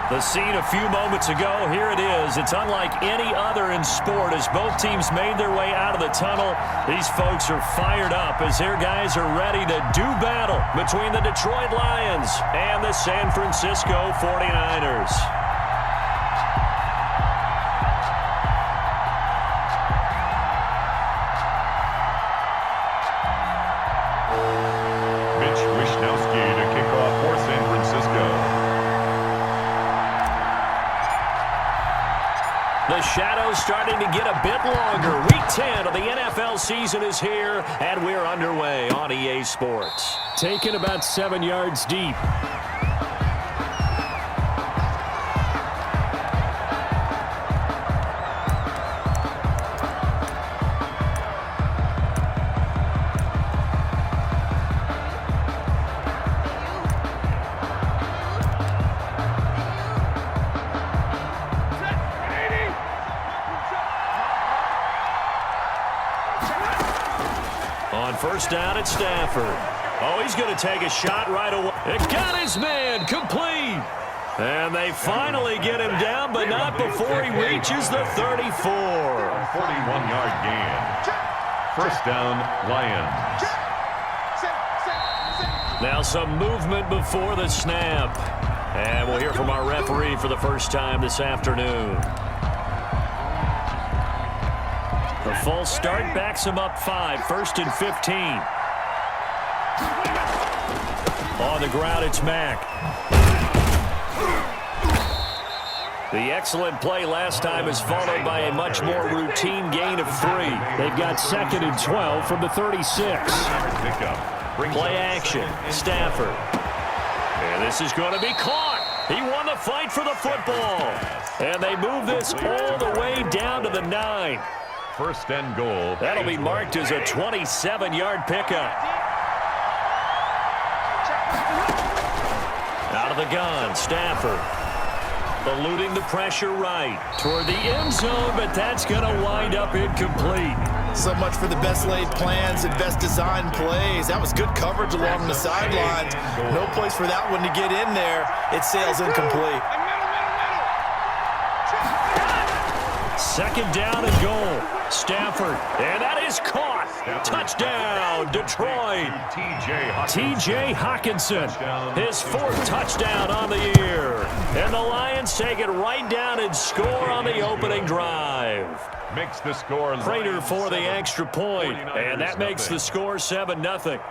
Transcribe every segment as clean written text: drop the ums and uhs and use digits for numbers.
The scene a few moments ago, here it is. It's unlike any other in sport as both teams made their way out of the tunnel. These folks are fired up as their guys are ready to do battle between the Detroit Lions and the San Francisco 49ers. The shadow's starting to get a bit longer. Week 10 of the NFL season is here, and we're underway on EA Sports. Taken about 7 yards deep. On first down at Stafford. Oh, he's going to take a shot right away. It got his man complete. And they finally get him down, but not before he reaches the 34. 41-yard gain. First down, Lions. Now some movement before the snap. And we'll hear from our referee for the first time this afternoon. The false start backs him up 5, 1st and 15. On the ground, it's Mack. The excellent play last time is followed by a much more routine gain of 3. They've got 2nd and 12 from the 36. Play action, Stafford. And this is going to be caught. He won the fight for the football. And they move this all the way down to the 9. First and goal. That'll be marked as a 27-yard pickup. Out of the gun, Stafford. Eluding the pressure right toward the end zone, but that's going to wind up incomplete. So much for the best laid plans and best designed plays. That was good coverage along the sidelines. No place for that one to get in there. It sails incomplete. Second down and goal. Stafford, and that is caught. Touchdown, Detroit. T.J. Hockenson, his 4th touchdown on the year. And the Lions take it right down and score on the opening drive. Makes the score. Prater for the extra point, and that makes the score 7-0.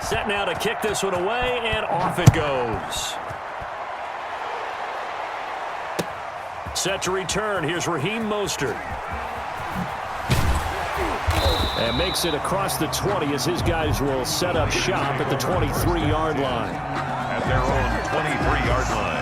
Set now to kick this one away, and off it goes. Set to return. Here's Raheem Mostert. And makes it across the 20 as his guys will set up shop at the 23-yard line. At their own 23-yard line.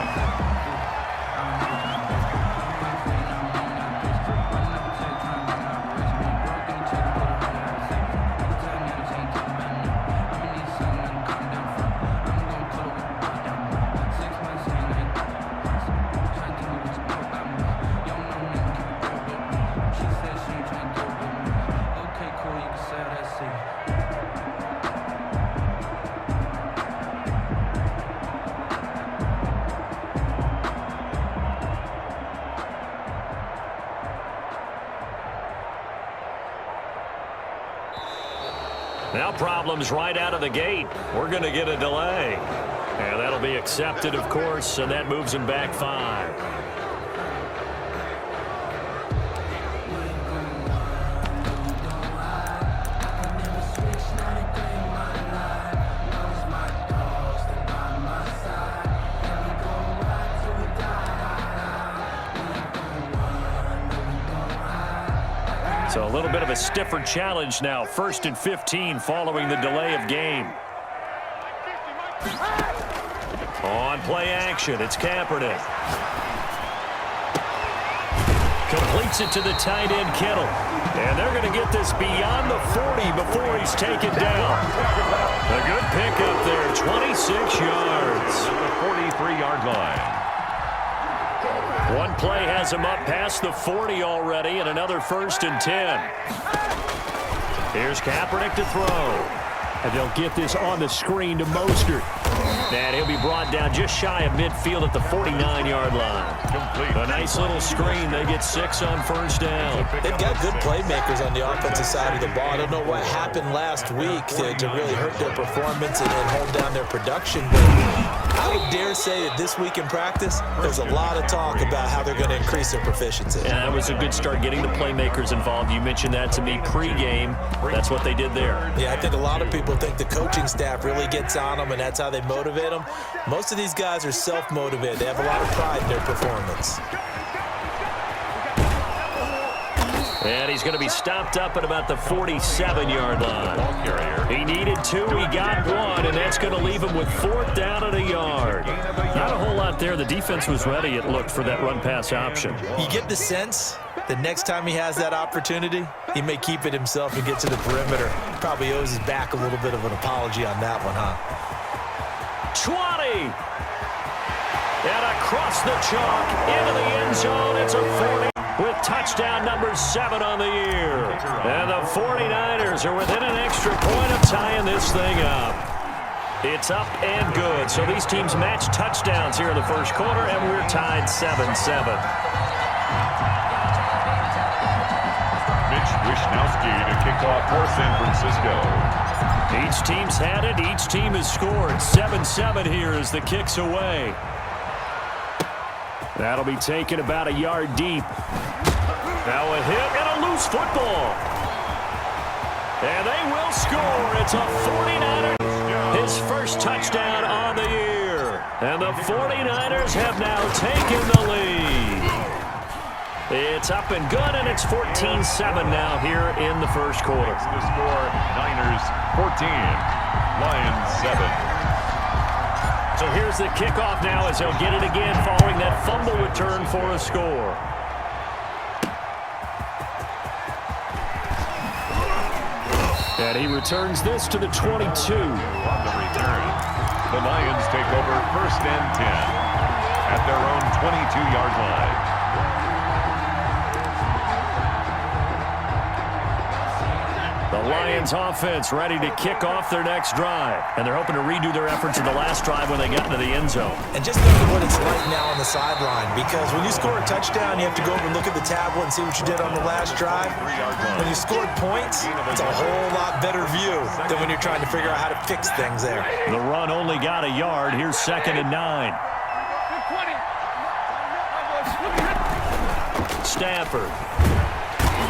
Now problems right out of the gate. We're going to get a delay. And that'll be accepted, of course, and that moves him back 5. So a little bit of a stiffer challenge now. 1st and 15 following the delay of game. On play action, it's Kaepernick. Completes it to the tight end, Kittle. And they're going to get this beyond the 40 before he's taken down. A good pickup there, 26 yards. The 43-yard line. One play has him up past the 40 already, and another 1st and 10. Here's Kaepernick to throw. And they'll get this on the screen to Mostert. And he'll be brought down just shy of midfield at the 49-yard line. Complete. A nice little screen. They get 6 on 1st down. They've got good playmakers on the offensive side of the ball. I don't know what happened last week to really hurt their performance and hold down their production. But I would dare say that this week in practice, there's a lot of talk about how they're going to increase their proficiency. And that was a good start getting the playmakers involved. You mentioned that to me pregame. That's what they did there. Yeah, I think a lot of people think the coaching staff really gets on them, and that's how they motivate them. Most of these guys are self-motivated. They have a lot of pride in their performance. And he's going to be stopped up at about the 47-yard line. He needed 2, he got 1, and that's going to leave him with 4th down and a yard. Not a whole lot there. The defense was ready, it looked, for that run-pass option. You get the sense that next time he has that opportunity, he may keep it himself and get to the perimeter. Probably owes his back a little bit of an apology on that one, huh? 20. And across the chalk into the end zone. It's a 40 with touchdown number 7 on the year. And the 49ers are within an extra point of tying this thing up. It's up and good. So these teams match touchdowns here in the first quarter, and we're tied 7-7. Mitch Wishnowsky to kick off for San Francisco. Each team's had it. Each team has scored. 7-7 here as the kick's away. That'll be taken about a yard deep. Now a hit and a loose football. And they will score. It's a 49er. His first touchdown on the year. And the 49ers have now taken the lead. It's up and good, and it's 14-7 now here in the first quarter. The score, Niners 14, Lions 7. So here's the kickoff now as he'll get it again following that fumble return for a score. And he returns this to the 22. On the return, the Lions take over 1st and 10 at their own 22-yard line. The Lions offense ready to kick off their next drive. And they're hoping to redo their efforts in the last drive when they got into the end zone. And just think of what it's like now on the sideline, because when you score a touchdown, you have to go over and look at the tablet and see what you did on the last drive. When you scored points, it's a whole lot better view than when you're trying to figure out how to fix things there. The run only got a yard. Here's 2nd and 9. Stafford.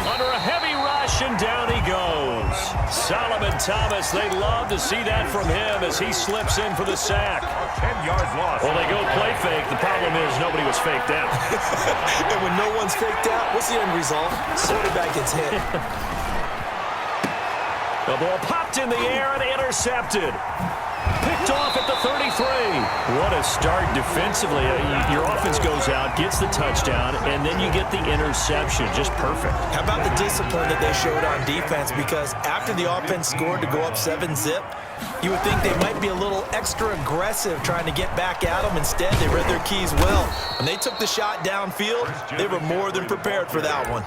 Under a heavy rush, and down he goes. Solomon Thomas, they'd love to see that from him as he slips in for the sack. 10-yard loss. Well, they go play fake. The problem is nobody was faked out. And when no one's faked out, what's the end result? Quarterback gets hit. The ball popped in the air and intercepted. Picked off at the 33. What a start defensively. Your offense goes out, gets the touchdown, and then you get the interception. Just perfect. How about the discipline that they showed on defense? Because after the offense scored to go up 7-zip, you would think they might be a little extra aggressive trying to get back at them. Instead, they read their keys well. When they took the shot downfield, they were more than prepared for that one.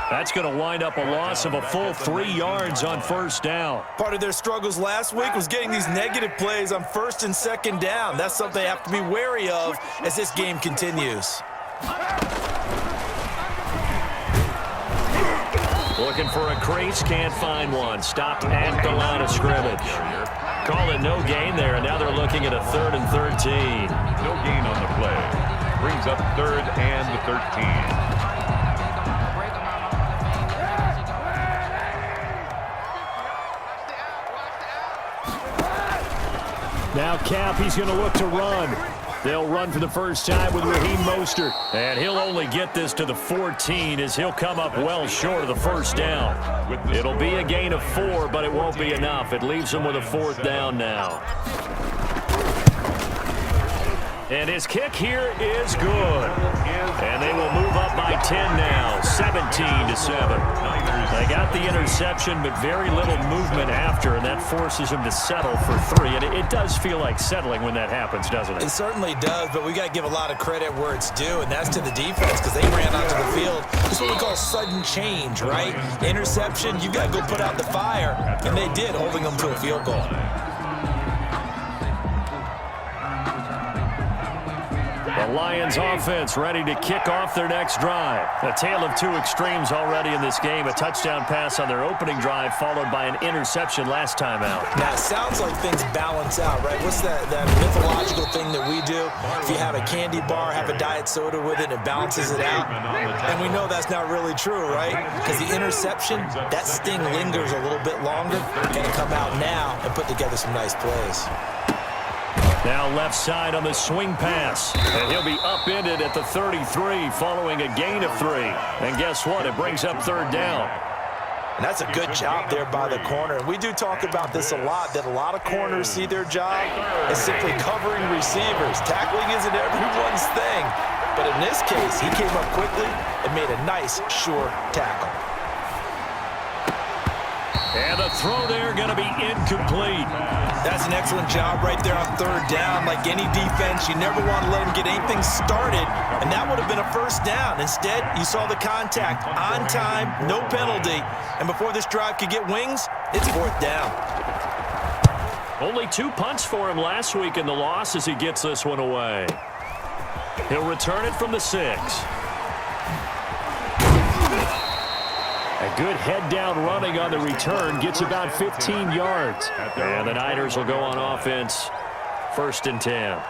That's going to wind up a loss of a full 3 yards on 1st down. Part of their struggles last week was getting these negative plays on 1st and 2nd down. That's something they have to be wary of as this game continues. Looking for a crease, can't find one. Stopped at the line of scrimmage. Call it no gain there, and now they're looking at a 3rd and 13. No gain on the play. Brings up 3rd and 13. Now Cap, he's going to look to run. They'll run for the first time with Raheem Mostert. And he'll only get this to the 14 as he'll come up well short of the 1st down. It'll be a gain of 4, but it won't be enough. It leaves him with a 4th down now. And his kick here is good. And they will move up by 10 now, 17-7. They got the interception, but very little movement after, and that forces them to settle for 3. And it does feel like settling when that happens, doesn't it? It certainly does, but we got to give a lot of credit where it's due, and that's to the defense because they ran onto the field. This is what we call sudden change, right? Interception, you got to go put out the fire, and they did, holding them to a field goal. The Lions offense ready to kick off their next drive. A tale of two extremes already in this game. A touchdown pass on their opening drive followed by an interception last time out. Now, it sounds like things balance out, right? What's that mythological thing that we do? If you have a candy bar, have a diet soda with it, it balances it out. And we know that's not really true, right? Because the interception, that sting lingers a little bit longer. Going to come out now and put together some nice plays. Now left side on the swing pass. And he'll be upended at the 33 following a gain of 3. And guess what? It brings up 3rd down. And that's a good job there by the corner. And we do talk about this a lot, that a lot of corners see their job as simply covering receivers. Tackling isn't everyone's thing. But in this case, he came up quickly and made a nice, sure tackle. And the throw there going to be incomplete. That's an excellent job right there on 3rd down. Like any defense, you never want to let him get anything started, and that would have been a 1st down. Instead, you saw the contact on time, no penalty, and before this drive could get wings, it's 4th down. Only 2 punts for him last week in the loss as he gets this one away. He'll return it from the 6. A good head-down running on the return gets about 15 yards. And the Niners will go on offense, 1st and 10.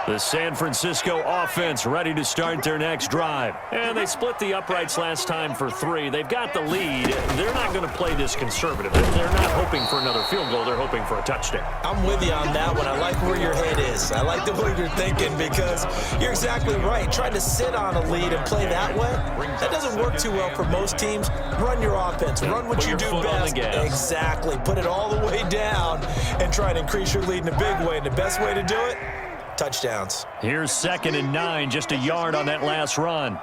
The San Francisco offense ready to start their next drive. And they split the uprights last time for 3. They've got the lead. They're not going to play this conservative. They're not hoping for another field goal. They're hoping for a touchdown. I'm with you on that one. I like where your head is. I like the way you're thinking because you're exactly right. Trying to sit on a lead and play that way, that doesn't work too well for most teams. Run your offense. Run what you do best. Exactly. Put it all the way down and try to increase your lead in a big way. And the best way to do it? Touchdowns. Here's 2nd and 9, just a yard on that last run.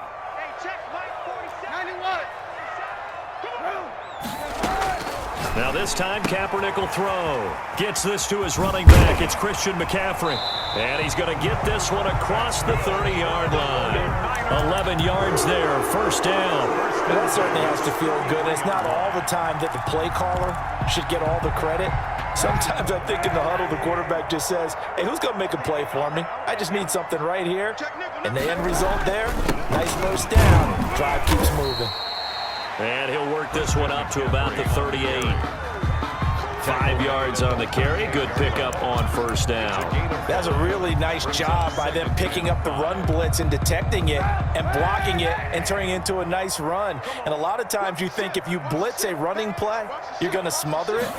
Now this time, Kaepernick will throw. Gets this to his running back. It's Christian McCaffrey. And he's going to get this one across the 30-yard line. 11 yards there, 1st down. That certainly has to feel good. It's not all the time that the play caller should get all the credit. Sometimes I think in the huddle, the quarterback just says, hey, who's going to make a play for me? I just need something right here. And the end result there, nice 1st down. Drive keeps moving. And he'll work this one up to about the 38. 5 yards on the carry. Good pickup on 1st down. That's a really nice job by them picking up the run blitz and detecting it and blocking it and turning it into a nice run. And a lot of times you think if you blitz a running play, you're going to smother it.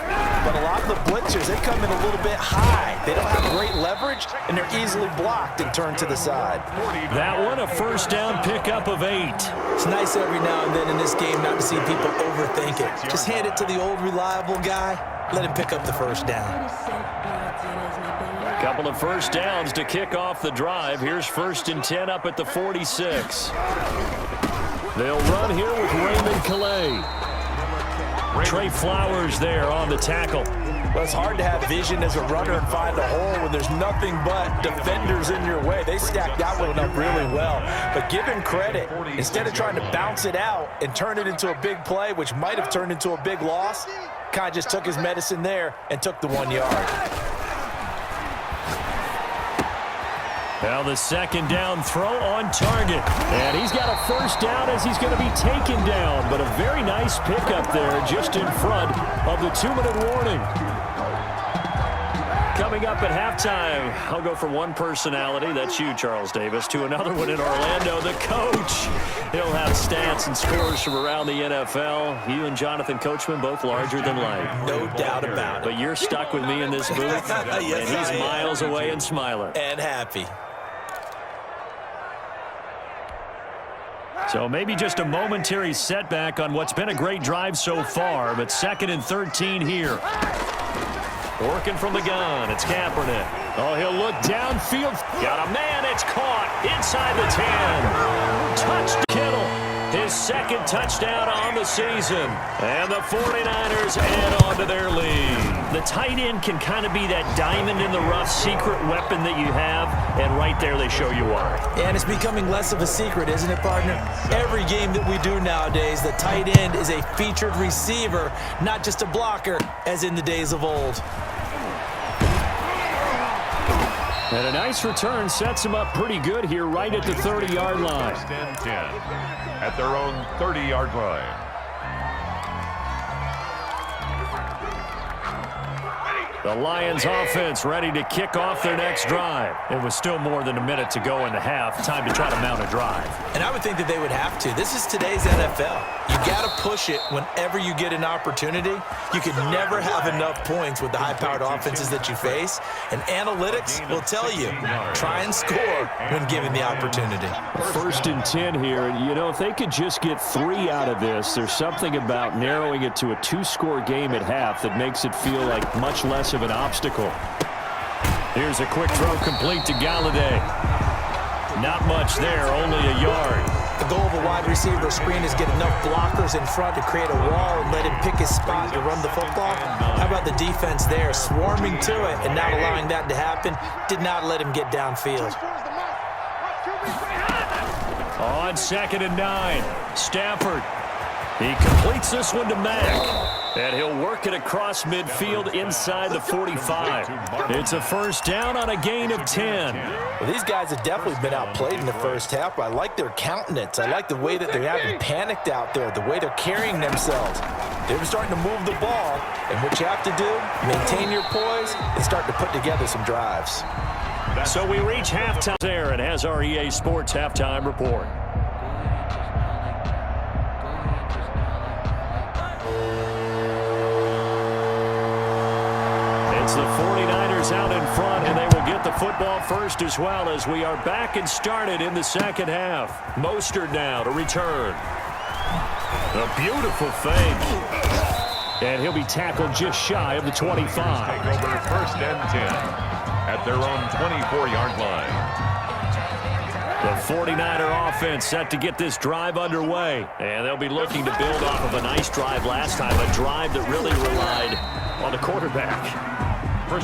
But a lot of the blitzers, they come in a little bit high. They don't have great leverage, and they're easily blocked and turned to the side. That one, a 1st down pickup of 8. It's nice every now and then in this game not to see people overthink it. Just hand it to the old reliable guy. Let him pick up the 1st down. Couple of 1st downs to kick off the drive. Here's 1st and 10 up at the 46. They'll run here with Raymond Calais. Trey Flowers there on the tackle. Well, it's hard to have vision as a runner and find a hole when there's nothing but defenders in your way. They stacked that one up really well. But give him credit. Instead of trying to bounce it out and turn it into a big play, which might have turned into a big loss, kind of just took his medicine there and took the 1 yard. Now the 2nd down throw on target. And he's got a 1st down as he's going to be taken down. But a very nice pickup there just in front of the 2-minute warning. Coming up at halftime, I'll go from one personality, that's you, Charles Davis, to another one in Orlando, the coach. He'll have stats and scores from around the NFL. You and Jonathan Coachman, both larger than life. No doubt about it. But you're stuck with me in this booth, yes, and he's miles away and smiling. And happy. So maybe just a momentary setback on what's been a great drive so far, but 2nd and 13 here. Working from the gun, it's Kaepernick. Oh, he'll look downfield. Got a man, it's caught inside the 10. touchdown. Kittle, his second touchdown on the season. And the 49ers add on to their lead. The tight end can kind of be that diamond in the rough secret weapon that you have, and right there they show you why. And it's becoming less of a secret, isn't it, partner? Every game that we do nowadays, the tight end is a featured receiver, not just a blocker, as in the days of old. And a nice return sets them up pretty good here right at the 30-yard line. First and 10 at their own 30-yard line. The Lions offense ready to kick off their next drive. It was still more than a minute to go in the half. Time to try to mount a drive. And I would think that they would have to. This is today's NFL. You got to push it whenever you get an opportunity. You can never have enough points with the high-powered offenses that you face. And analytics will tell you, try and score when given the opportunity. First and 10 here. You know, if they could just get 3 out of this, there's something about narrowing it to a 2-score game at half that makes it feel like much less of an obstacle. Here's a quick throw complete to Galladay. Not much there, only a yard. The goal of a wide receiver screen is get enough blockers in front to create a wall and let him pick his spot to run the football. How about the defense there, swarming to it and not allowing that to happen? Did not let him get downfield. On 2nd and 9, Stafford. He completes this one to Mack. And he'll work it across midfield inside the 45. It's a first down on a gain of 10. Well, these guys have definitely been outplayed in the first half, but I like their countenance. I like the way that they haven't panicked out there, the way they're carrying themselves. They're starting to move the ball, and what you have to do, maintain your poise and start to put together some drives. So we reach halftime there and has our EA Sports halftime report. It's the 49ers out in front, and they will get the football first as well as we are back and started in the second half. Mostert now to return. A beautiful fake. And he'll be tackled just shy of the 25. Take over first and 10 at their own 24-yard line. The 49er offense set to get this drive underway. And they'll be looking to build off of a nice drive last time, a drive that really relied on the quarterback.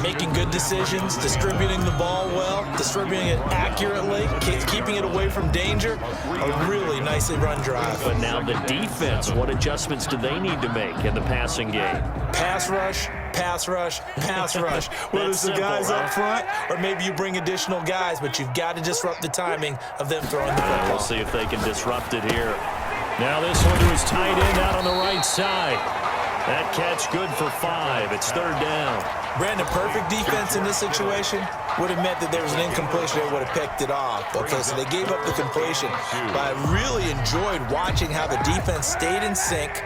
Making good decisions, distributing the ball well, distributing it accurately, keeping it away from danger. A really nicely run drive. But now the defense, what adjustments do they need to make in the passing game? Pass rush, pass rush, pass rush. Whether it's the guys up front or maybe you bring additional guys, but you've got to disrupt the timing of them throwing the football. We'll see if they can disrupt it here. Now this one to his tight end out on the right side. That catch good for 5. It's 3rd down. Brandon, perfect defense in this situation would have meant that there was an incompletion. They would have picked it off. Okay, so they gave up the completion. But I really enjoyed watching how the defense stayed in sync,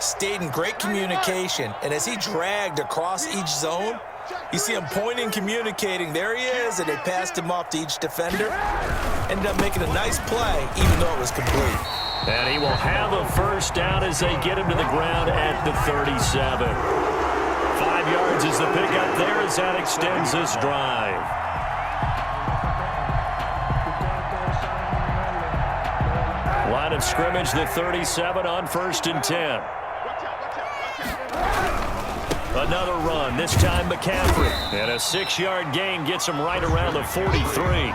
stayed in great communication. And as he dragged across each zone, you see him pointing, communicating. There he is, and they passed him off to each defender. Ended up making a nice play, even though it was complete. And he will have a first down as they get him to the ground at the 37. 5 yards is the pickup there as that extends this drive. Line of scrimmage, the 37 on 1st and 10. Another run, this time McCaffrey. And a 6-yard gain gets him right around the 43.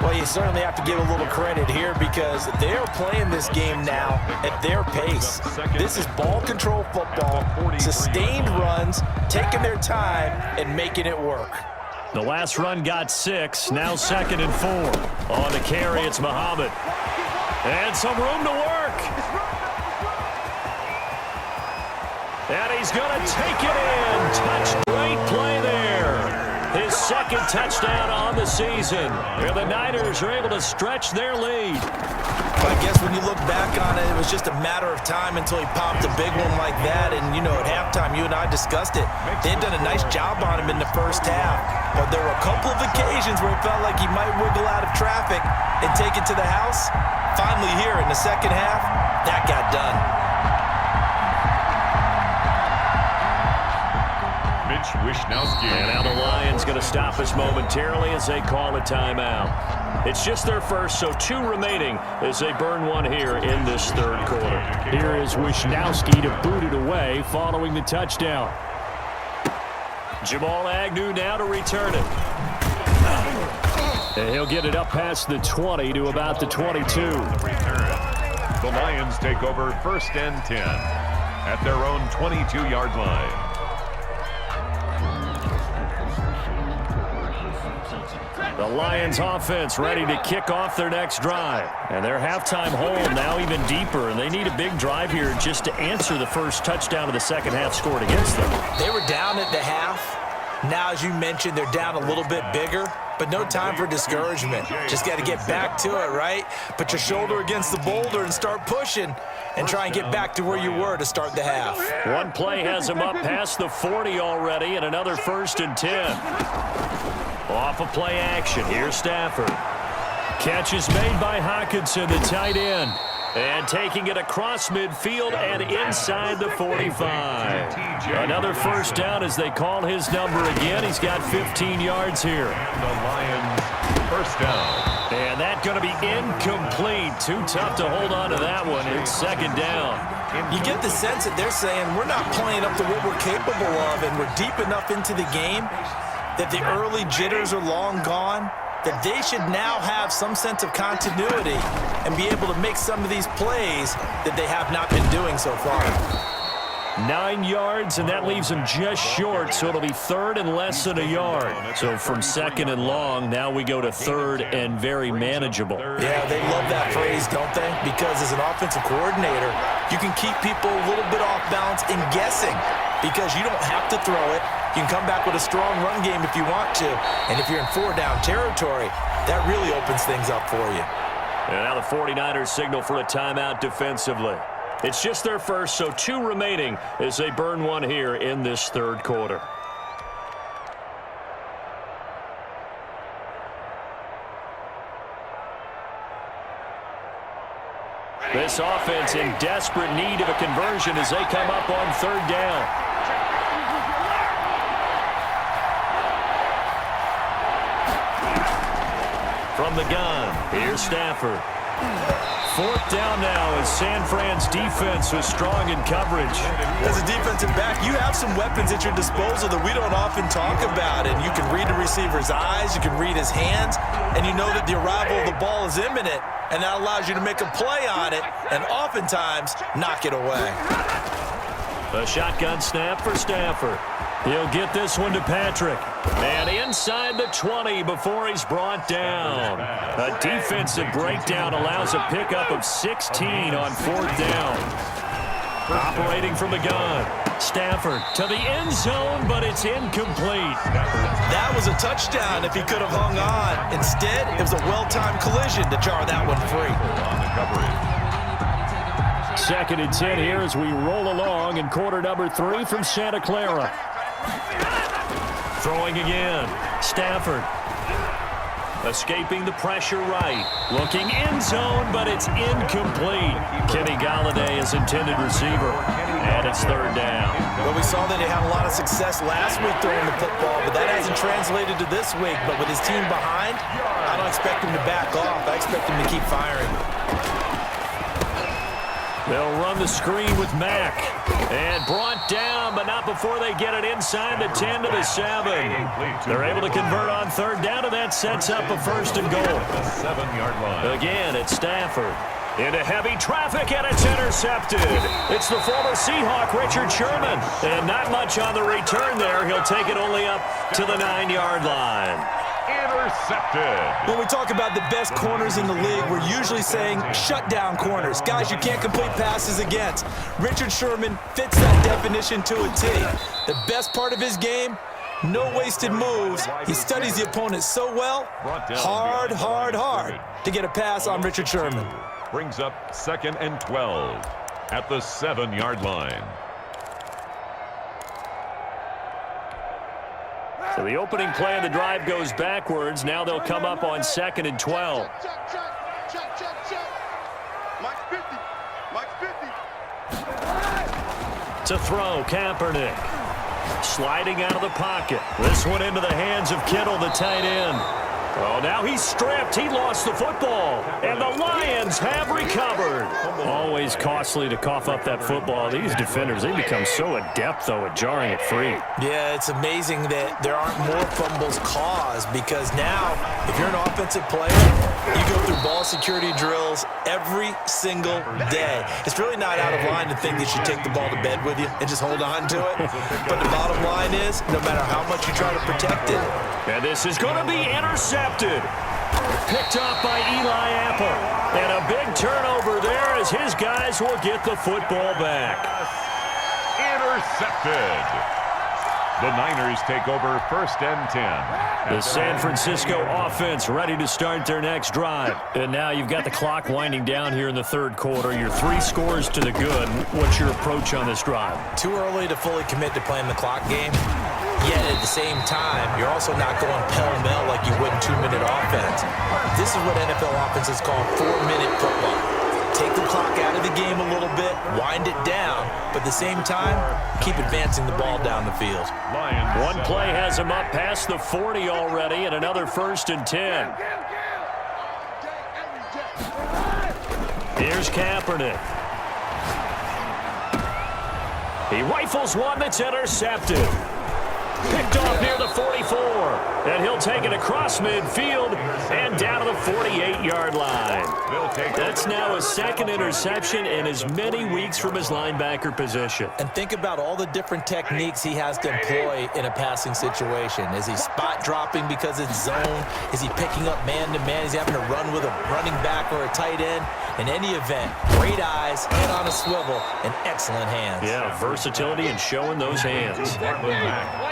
Well, you certainly have to give a little credit here because they're playing this game now at their pace. This is ball control football, sustained runs, taking their time and making it work. The last run got 6, now 2nd and 4. On the carry, it's Muhammad. And some room to work. And he's going to take it in. Touch, great play there. His 2nd touchdown on the season. And the Niners are able to stretch their lead. I guess when you look back on it, it was just a matter of time until he popped a big one like that. And, you know, at halftime, you and I discussed it. They had done a nice job on him in the first half. But there were a couple of occasions where it felt like he might wiggle out of traffic and take it to the house. Finally here in the second half, that got done. Wishnowski. And now the Lions going to stop us momentarily as they call a timeout. It's just their first, so 2 remaining as they burn one here in this third quarter. Here is Wisnowski to boot it away following the touchdown. Jamal Agnew now to return it. And he'll get it up past the 20 to about the 22. The Lions take over 1st and 10 at their own 22-yard line. The Lions offense ready to kick off their next drive. And their halftime hole now even deeper, and they need a big drive here just to answer the first touchdown of the second half scored against them. They were down at the half. Now, as you mentioned, they're down a little bit bigger, but no time for discouragement. Just got to get back to it, right? Put your shoulder against the boulder and start pushing and try and get back to where you were to start the half. One play has them up past the 40 already, and another 1st and 10. Off of play action, here's Stafford. Catch is made by Hockenson, the tight end. And taking it across midfield and inside the 45. Another first down as they call his number again. He's got 15 yards here. The Lions first down. And that's going to be incomplete. Too tough to hold on to that one. It's second down. You get the sense that they're saying we're not playing up to what we're capable of, and we're deep enough into the game that the early jitters are long gone, that they should now have some sense of continuity and be able to make some of these plays that they have not been doing so far. 9 yards, and that leaves them just short, so it'll be 3rd and less than a yard. So from 2nd and long, now we go to 3rd and very manageable. Yeah, they love that phrase, don't they? Because as an offensive coordinator, you can keep people a little bit off balance and guessing because you don't have to throw it. You can come back with a strong run game if you want to. And if you're in 4-down territory, that really opens things up for you. And now the 49ers signal for a timeout defensively. It's just their first, so 2 remaining as they burn one here in this third quarter. This offense in desperate need of a conversion as they come up on 3rd down. From the gun, here's Stafford. 4th down now as San Fran's defense was strong in coverage. As a defensive back, you have some weapons at your disposal that we don't often talk about. And you can read the receiver's eyes, you can read his hands, and you know that the arrival of the ball is imminent, and that allows you to make a play on it and oftentimes knock it away. A shotgun snap for Stafford. He'll get this one to Patrick. And inside the 20 before he's brought down. A defensive breakdown allows a pickup of 16 on 4th down. Operating from the gun. Stafford to the end zone, but it's incomplete. That was a touchdown if he could have hung on. Instead, it was a well-timed collision to jar that one free. On the coverage. 2nd and 10 here as we roll along in quarter number 3 from Santa Clara. Throwing again. Stafford. Escaping the pressure right. Looking end zone, but it's incomplete. Kenny Golladay is intended receiver. And it's 3rd down. Well, we saw that they had a lot of success last week throwing the football, but that hasn't translated to this week. But with his team behind, I don't expect him to back off. I expect him to keep firing. They'll run the screen with Mack. And brought down, but not before they get it inside the 10 to the 7. They're able to convert on 3rd down, and that sets up a 1st and goal. The 7-yard line. Again, it's Stafford. Into heavy traffic, and it's intercepted. It's the former Seahawk, Richard Sherman. And not much on the return there. He'll take it only up to the 9-yard line. Intercepted. When we talk about the best corners in the league, we're usually saying shutdown corners, guys you can't complete passes against. Richard Sherman fits that definition to a T. The best part of his game, no wasted moves. He studies the opponent so well, hard to get a pass on Richard Sherman. Brings up 2nd and 12 at the 7-yard line. So the opening play of the drive goes backwards. Now they'll come up on 2nd and 12. To throw, Kaepernick. Sliding out of the pocket. This one into the hands of Kittle, the tight end. Oh, now he's stripped. He lost the football. And the Lions have recovered. Always costly to cough up that football. These defenders, they become so adept, though, at jarring it free. Yeah, it's amazing that there aren't more fumbles caused because now, if you're an offensive player, you go through ball security drills every single day. It's really not out of line to think that you take the ball to bed with you and just hold on to it. But the bottom line is, no matter how much you try to protect it. And this is going to be intercepted. Picked off by Eli Apple. And a big turnover there as his guys will get the football back. Intercepted. The Niners take over 1st and 10. The San Francisco offense ready to start their next drive. And now you've got the clock winding down here in the third quarter. Your 3 scores to the good. What's your approach on this drive? Too early to fully commit to playing the clock game. Yet at the same time, you're also not going pell-mell like you would in 2-minute offense. This is what NFL offenses call 4-minute football. Take the clock out of the game a little bit, wind it down, but at the same time, keep advancing the ball down the field. One play has him up past the 40 already, and another 1st and 10. Here's Kaepernick. He rifles one that's intercepted. Picked off near the 44, and he'll take it across midfield and down to the 48-yard line. That's now his 2nd interception in as many weeks from his linebacker position. And think about all the different techniques he has to employ in a passing situation. Is he spot dropping because it's zone? Is he picking up man-to-man? Is he having to run with a running back or a tight end? In any event, great eyes, head on a swivel, and excellent hands. Yeah, versatility and showing those hands.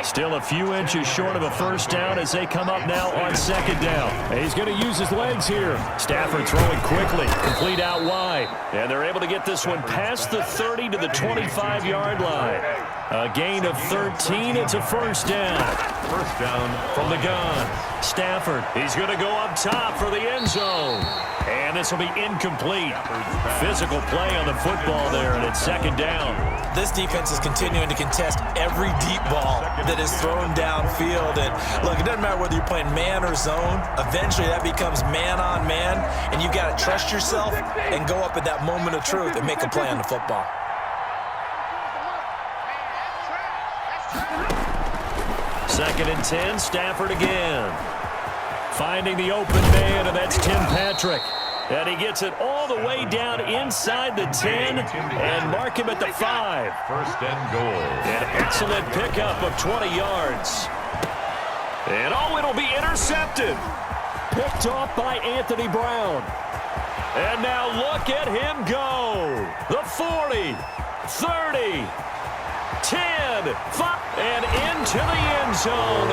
Still a few inches short of a 1st down as they come up now on 2nd down. And he's going to use his legs here. Stafford throwing quickly, complete out wide. And they're able to get this one past the 30 to the 25-yard line. A gain of 13. It's a 1st down. 1st down from the gun. Stafford, he's going to go up top for the end zone. And this will be incomplete. Physical play on the football there, and it's 2nd down. This defense is continuing to contest every deep ball that is thrown downfield. And look, it doesn't matter whether you're playing man or zone. Eventually, that becomes man on man, and you got to trust yourself and go up at that moment of truth and make a play on the football. Second and 10, Stafford again. Finding the open man, and that's Tim Patrick. And he gets it all the way down inside the 10 and mark him at the 5. 1st and goal. An excellent pickup of 20 yards. And it'll be intercepted. Picked off by Anthony Brown. And now look at him go. The 40, 30, 10, 5, and into the end zone.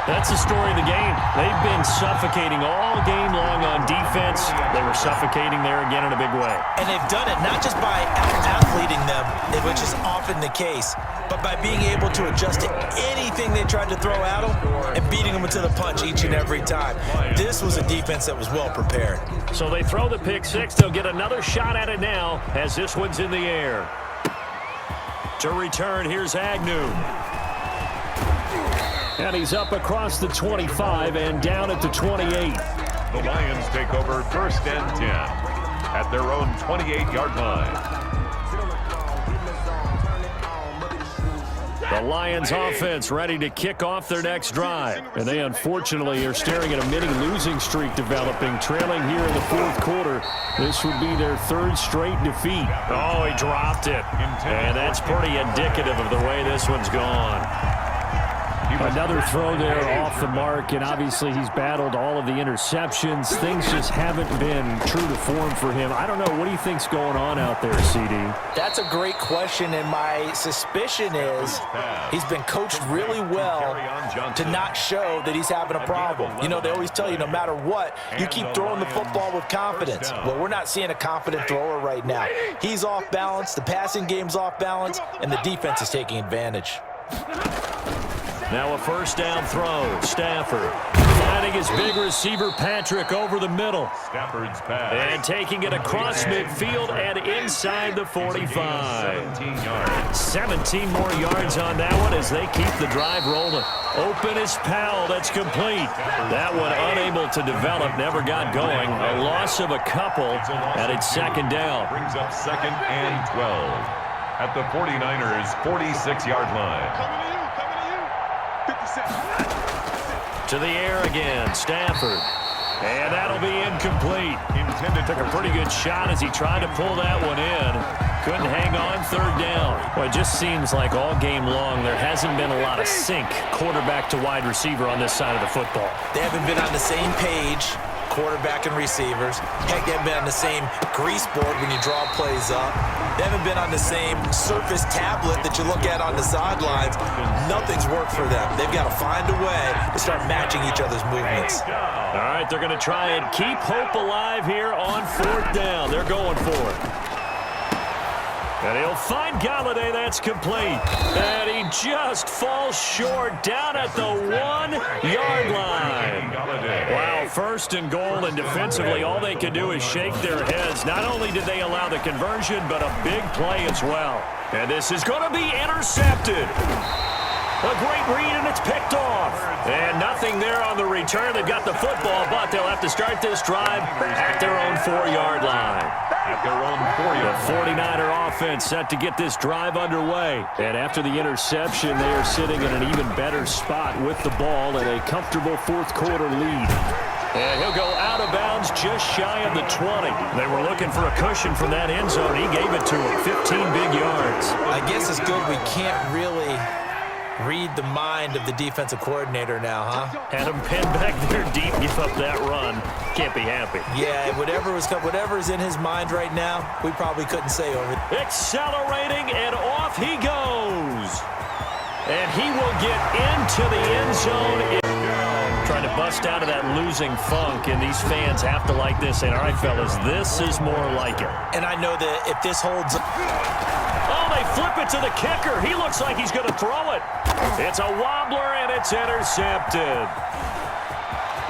That's the story of the game. They've been suffocating all game long on defense. They were suffocating there again in a big way. And they've done it not just by out-athleting them, which is often the case, but by being able to adjust to anything they tried to throw at them and beating them to the punch each and every time. This was a defense that was well prepared. So they throw the pick 6. They'll get another shot at it now as this one's in the air. To return, here's Agnew. And he's up across the 25 and down at the 28. The Lions take over 1st and 10 at their own 28-yard line. The Lions offense ready to kick off their next drive. And they unfortunately are staring at a mini losing streak developing, trailing here in the 4th quarter. This would be their 3rd straight defeat. Oh, he dropped it. And that's pretty indicative of the way this one's gone. Another throw there off the mark, and obviously he's battled all of the interceptions. Things just haven't been true to form for him. I don't know. What do you think's going on out there, CD? That's a great question, and my suspicion is he's been coached really well to not show that he's having a problem. You know, they always tell you no matter what, you keep throwing the football with confidence. Well, we're not seeing a confident thrower right now. He's off balance, the passing game's off balance, and the defense is taking advantage. Now a 1st down throw. Stafford. Sending his big receiver, Patrick, over the middle. Stafford's pass. And taking it across midfield and inside the 45. 17 yards. 17 more yards on that one as they keep the drive rolling. Open is Powell. That's complete. That one unable to develop. Never got going. A loss of a couple. And it's second down. Brings up second and 12. At the 49ers' 46-yard line. To the air again, Stafford. And that'll be incomplete. Took a pretty good shot as he tried to pull that one in. Couldn't hang on, third down. Well, it just seems like all game long there hasn't been a lot of sync quarterback to wide receiver on this side of the football. They haven't been on the same page, quarterback and receivers. Heck, they haven't been on the same grease board when you draw plays up. They haven't been on the same surface tablet that you look at on the sidelines. Nothing's worked for them. They've got to find a way to start matching each other's movements. All right, they're going to try and keep hope alive here on fourth down. They're going for it. And he'll find Galladay. That's complete. And he just falls short down at the 1-yard line. Wow, first and goal, and defensively all they can do is shake their heads. Not only did they allow the conversion, but a big play as well. And this is going to be intercepted. A great read, and it's picked off. And nothing there on the return. They've got the football, but they'll have to start this drive at their own 4-yard line. At their own 4-yard line. The 49er offense set to get this drive underway. And after the interception, they are sitting in an even better spot with the ball and a comfortable fourth-quarter lead. And he'll go out of bounds just shy of the 20. They were looking for a cushion from that end zone. He gave it to him, 15 big yards. I guess it's good we can't really read the mind of the defensive coordinator now, huh? Had him pinned back there deep, give up that run. Can't be happy. Yeah, whatever is in his mind right now, we probably couldn't say over. Accelerating, and off he goes. And he will get into the end zone. Trying to bust out of that losing funk, and these fans have to like this. And all right, fellas, this is more like it. And I know that if this holds... Oh, they flip it to the kicker. He looks like he's going to throw it. It's a wobbler, and it's intercepted.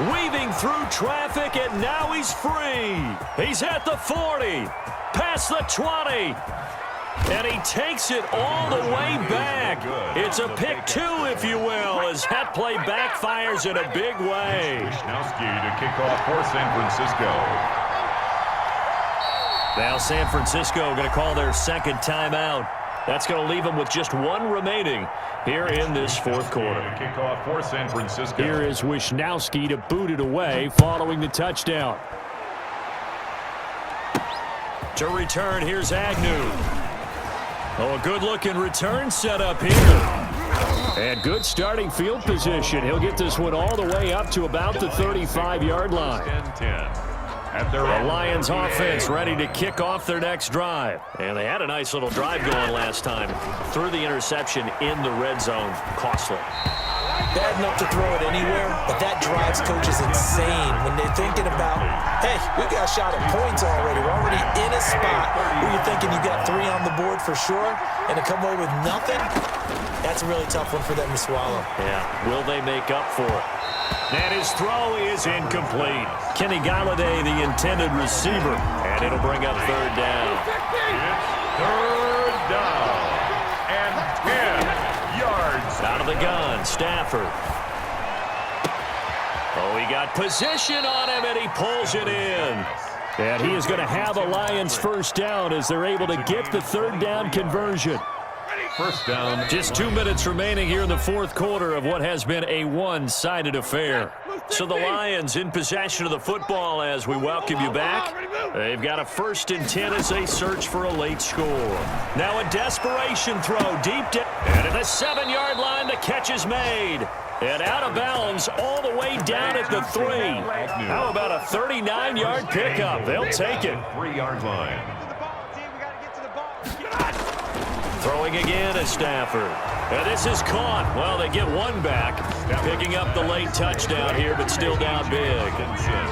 Weaving through traffic, and now he's free. He's at the 40, past the 20. And he takes it all the way back. It's a pick two, if you will, as that play backfires in a big way. Wisnowski to kick off for San Francisco. Now San Francisco going to call their second timeout. That's going to leave them with just one remaining here in this fourth quarter. Kick off for San Francisco. Here is Wisnowski to boot it away following the touchdown. To return, here's Agnew. Oh, a good-looking return set up here. And good starting field position. He'll get this one all the way up to about the 35-yard line. 10-10. The Lions offense ready to kick off their next drive. And they had a nice little drive going last time. Threw the interception in the red zone. Costly. Bad enough to throw it anywhere, but that drives coaches insane when they're thinking about, hey, we got a shot at points already. We're already in a spot where you're thinking you got 3 on the board for sure, and to come away with nothing, that's a really tough one for them to swallow. Yeah, will they make up for it? And his throw is incomplete. Kenny Galladay, the intended receiver, and it'll bring up third down. Third down and 10 yards. Out of the gun, Stafford. Oh, he got position on him, and he pulls it in. And he is going to have a Lions first down as they're able to get the third down conversion. First down. Just 2 minutes remaining here in the fourth quarter of what has been a one-sided affair. So the Lions in possession of the football as we welcome you back. They've got a 1st and 10 as they search for a late score. Now a desperation throw deep down. And at the 7-yard line, the catch is made. And out of bounds all the way down at the 3. How about a 39-yard pickup? They'll take it. 3-yard line. Throwing again is Stafford. And this is caught. Well, they get one back. Picking up the late touchdown here, but still down big.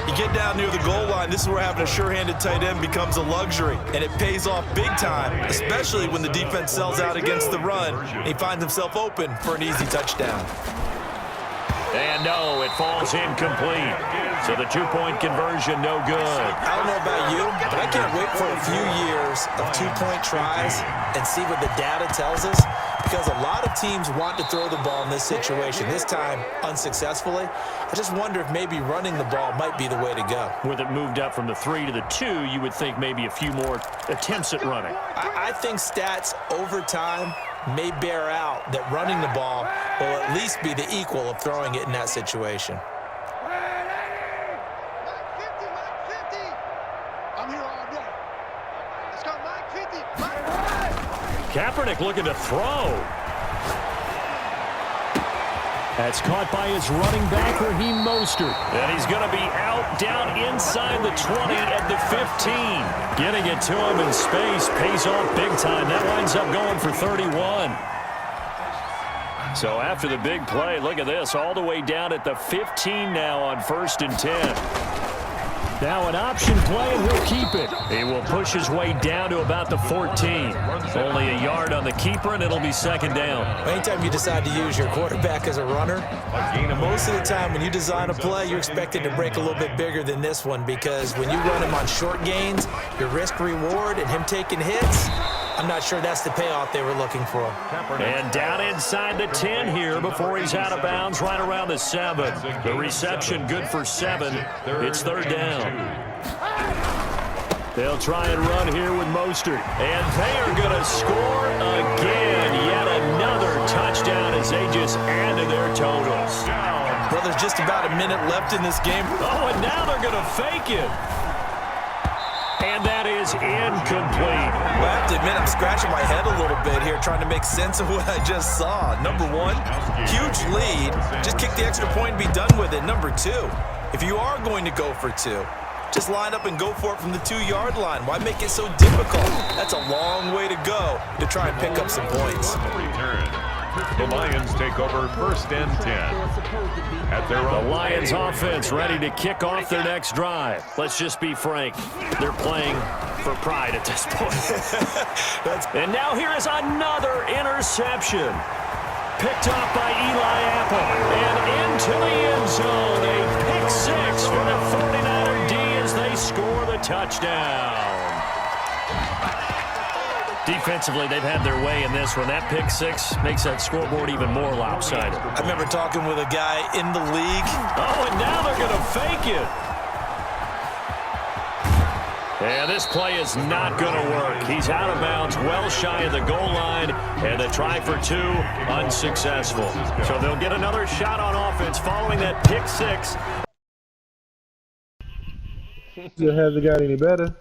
You get down near the goal line, this is where having a sure-handed tight end becomes a luxury. And it pays off big time, especially when the defense sells out against the run. And he finds himself open for an easy touchdown. And no, it falls incomplete. So the two-point conversion, no good. I don't know about you, but I can't wait for a few years of two-point tries and see what the data tells us, because a lot of teams want to throw the ball in this situation, this time unsuccessfully. I just wonder if maybe running the ball might be the way to go. With it moved up from the 3 to the 2, you would think maybe a few more attempts at running. I think stats over time may bear out that running the ball will at least be the equal of throwing it in that situation. Kaepernick looking to throw. That's caught by his running back, Raheem Mostert. And he's going to be out, down inside the 20 at the 15. Getting it to him in space pays off big time. That winds up going for 31. So after the big play, look at this, all the way down at the 15 now on 1st and 10. Now an option play, and he'll keep it. He will push his way down to about the 14. Only a yard on the keeper, and it'll be 2nd down. Anytime you decide to use your quarterback as a runner, most of the time when you design a play, you're expected to break a little bit bigger than this one, because when you run him on short gains, your risk-reward and him taking hits, I'm not sure that's the payoff they were looking for. And down inside the 10 here before he's out of bounds, right around the 7. The reception good for 7. It's 3rd down. They'll try and run here with Mostert. And they are going to score again. Yet another touchdown as they just add to their totals. Well, there's just about a minute left in this game. Oh, and now they're going to fake it. And that is incomplete. Well, I have to admit, I'm scratching my head a little bit here trying to make sense of what I just saw. Number one, huge lead. Just kick the extra point and be done with it. Number two, if you are going to go for 2, just line up and go for it from the 2-yard line. Why make it so difficult? That's a long way to go to try and pick up some points. The Lions take over 1st and 10. At their own. The Lions offense ready to kick off their next drive. Let's just be frank. They're playing for pride at this point. And now here is another interception. Picked off by Eli Apple. And into the end zone. A pick 6 for the 49er D as they score the touchdown. Defensively, they've had their way in this one. That pick 6 makes that scoreboard even more lopsided. I remember talking with a guy in the league. Oh, and now they're going to fake it. And this play is not going to work. He's out of bounds, well shy of the goal line, and the try for 2, unsuccessful. So they'll get another shot on offense following that pick 6. Still hasn't got any better.